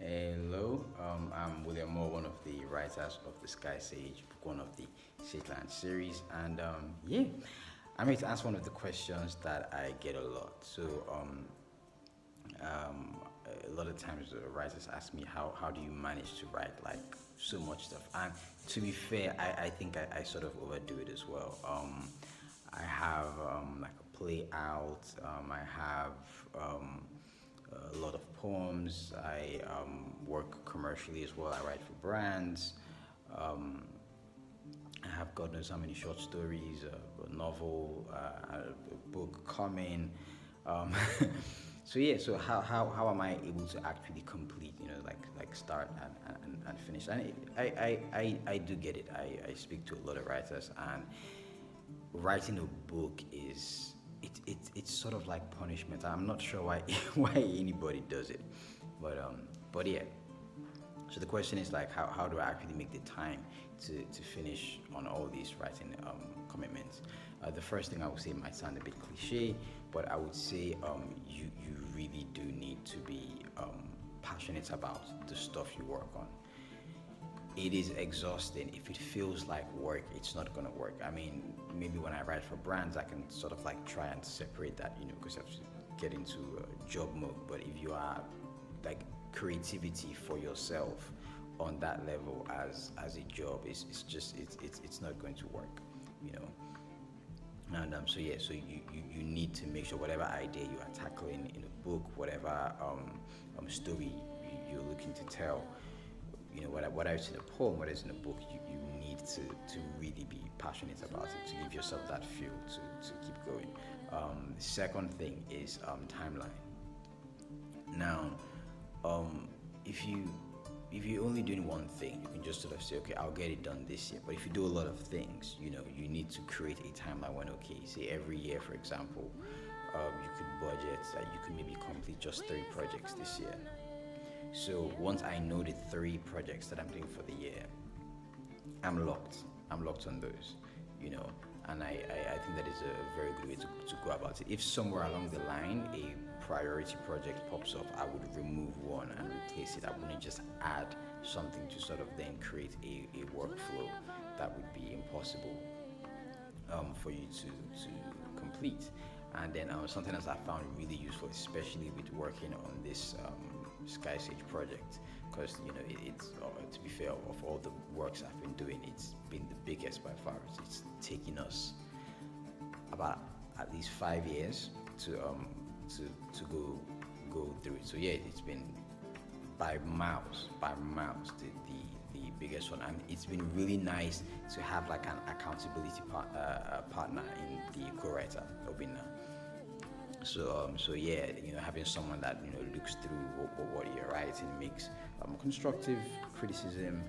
Hello, I'm William Moore, one of the writers of the Sky Sage, book one of the Sage series, and yeah, I'm here to ask one of the questions that I get a lot. Um, a lot of times the writers ask me how do you manage to write like so much stuff, and to be fair, I think I sort of overdo it as well. I have like a play out. I have um, a lot of poems. I work commercially as well. I write for brands. Um, I have God knows how many short stories, a novel, a book coming. Um, so yeah, so how am I able to actually complete, like start and finish? And I do get it. I speak to a lot of writers, and writing a book is it's sort of like punishment. I'm not sure why why anybody does it, but yeah. So the question is like how do I actually make the time to finish on all these writing commitments? The first thing I would say might sound a bit cliche, but I would say you really do need to be passionate about the stuff you work on. It is exhausting. If it feels like work, it's not gonna work. I mean, maybe when I write for brands, I can sort of like try and separate that, because I have to get into job mode. But if you are like creativity for yourself on that level as a job, it's not going to work, you know. And so yeah, so you need to make sure whatever idea you are tackling in a book, whatever story you're looking to tell, whether it's in a poem, whether it's in a book, you need to really be passionate about it to give yourself that feel to keep going. The second thing is timeline. Now, um, if you if you're only doing one thing, you can just sort of say, okay, I'll get it done this year. But if you do a lot of things, you need to create a timeline when, okay, say every year, for example, you could budget that you could maybe complete just 3 projects this year. So once I know the 3 projects that I'm doing for the year, I'm locked. I'm locked on those, you know. And I think that is a very good way to go about it. If somewhere along the line a priority project pops up, I would remove one and replace it. I wouldn't just add something to sort of then create a workflow that would be impossible for you to complete. And then something else I found really useful, especially with working on this Sky Sage project, because it's to be fair, of all the works I've been doing, it's been the biggest by far. It's taken us about at least 5 years to go through it. So yeah, it's been by miles the biggest one, and it's been really nice to have like an accountability partner in the co-writer Obina. So yeah, having someone that looks through what you're writing, makes constructive criticism.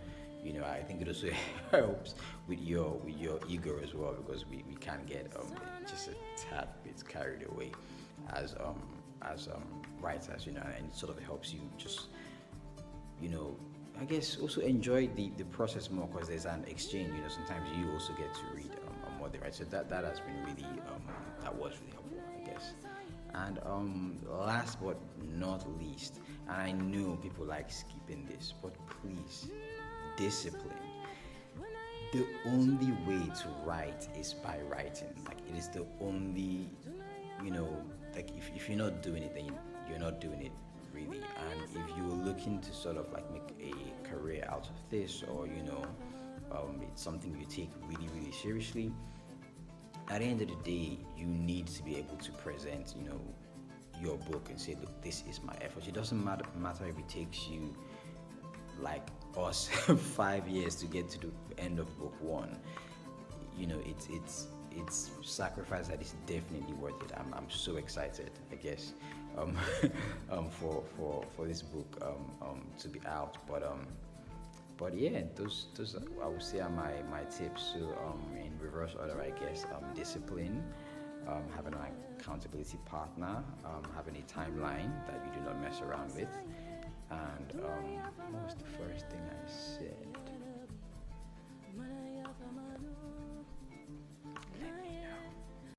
I think it also helps with your ego as well, because we can get just a tad bit carried away as writers, and it sort of helps you just you know I guess also enjoy the process more, because there's an exchange. Sometimes you also get to read what they write. So that has been really that was really helpful, I guess. And last but not least, and I know people like skipping this, but please, discipline. The only way to write is by writing. Like, it is the only, you know, like if you're not doing it, then you're not doing it really. And if you're looking to sort of like make a career out of this, or it's something you take really, really seriously, at the end of the day, you need to be able to present, your book and say, look, this is my effort. It doesn't matter if it takes you like us 5 years to get to the end of book one. It's sacrifice that is definitely worth it. I'm so excited, I guess, um, for this book to be out. But yeah, those I would say are my tips. So in reverse order, I guess, discipline, having an accountability partner, having a timeline that you do not mess around with, and what was the first thing I said?